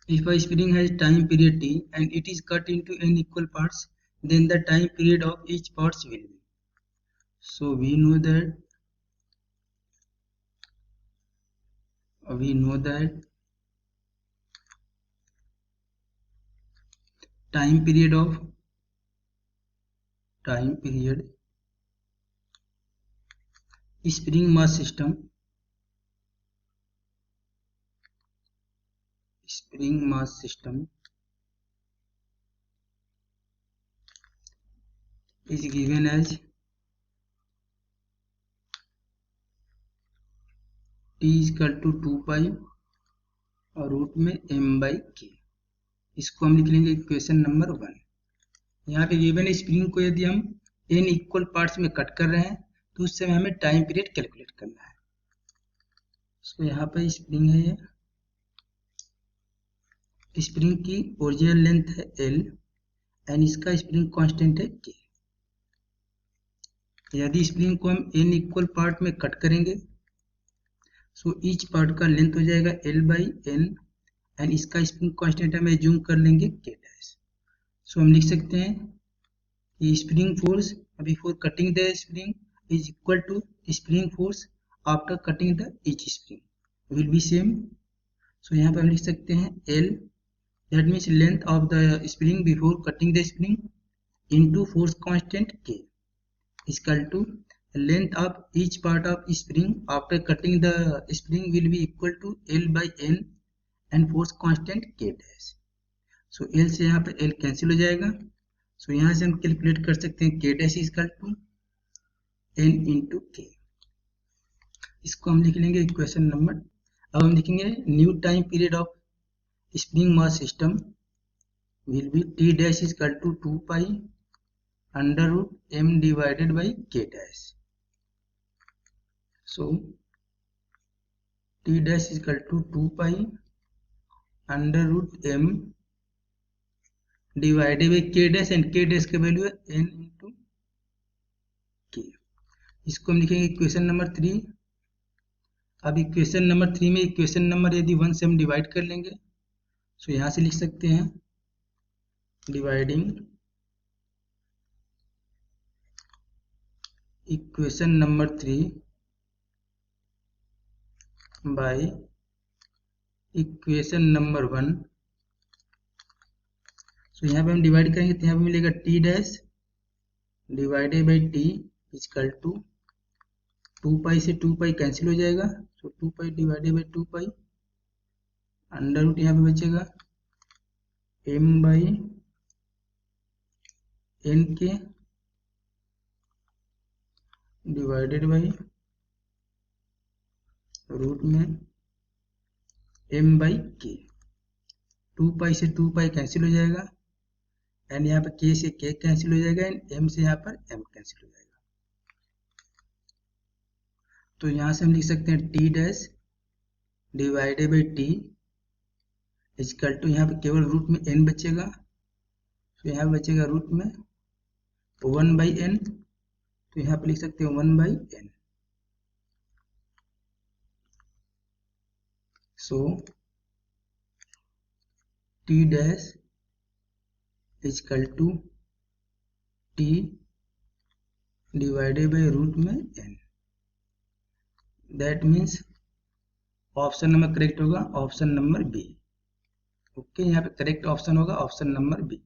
If a spring has time period t and it is cut into n equal parts, then the time period of each parts will be. So we know that time period spring mass system is given as t is equal to 2 pi और root में m by k. इसको हम लिख लेंगे equation number 1. यहाँ पे given spring को यदि हम n इक्वल पार्ट्स में कट कर रहे हैं तो उस समय हमें टाइम पीरियड कैलकुलेट करना है. तो यहाँ पे स्प्रिंग है, ये स्प्रिंग की ओरिजिनल लेंथ है l एंड इसका स्प्रिंग कांस्टेंट है k. यदि स्प्रिंग को हम n इक्वल पार्ट में कट करेंगे सो ईच पार्ट का लेंथ हो जाएगा l by n एंड इसका स्प्रिंग कांस्टेंट हम एज्यूम कर लेंगे k डैश. सो हम लिख सकते हैं कि spring force before cutting the spring is equal to spring force after cutting the each spring will be same. So यहाँ पर हम लिख सकते हैं l that means length of the spring before cutting the spring into force constant k is equal to length of each part of spring after cutting the spring will be equal to L by N and force constant K dash. So L से यहाँ पर L cancel हो जाएगा. So यहाँ से हम calculate कर सकते हैं K dash is equal to N into K. इसको हम लिख लेंगे इक्वेशन नंबर. अब हम लिखेंगे new time period of spring mass system will be T dash is equal to 2 pi under root m divided by k dash. So t dash is equal to 2 pi under root m divided by k dash and k dash का value है n into k. इसको हम लिखेंगे equation number 3. अब equation number 3 में equation number यदि 1 से हम डिवाइड कर लेंगे तो यहाँ से लिख सकते हैं dividing equation number 3 by equation number 1. So यहाँ पे हम डिवाइड करेंगे तो यहाँ पे मिलेगा T dash divided by T equal to 2 pi से 2 पाई कैंसिल हो जाएगा. So 2 pi divided by 2 pi under root यहाँ पे बचेगा m बाई n के डिवाइडेड बाई रूट में m बाई k. 2 पाई से 2 पाई कैंसिल हो जाएगा एंड यहाँ पर k से k कैंसिल हो जाएगा एंड m से यहाँ पर m कैंसिल हो जाएगा. तो यहाँ से हम लिख सकते हैं t dash divided by t equal to यहाँ पे केवल रूट में n बचेगा. तो यहाँ बचेगा रूट में 1 बाई n. तो यहाँ पे लिख सकते हैं 1 by n. So t dash equal to t divided by root में n. That means option number correct होगा ऑप्शन नंबर बी. ओके, यहाँ पे करेक्ट ऑप्शन होगा ऑप्शन नंबर बी.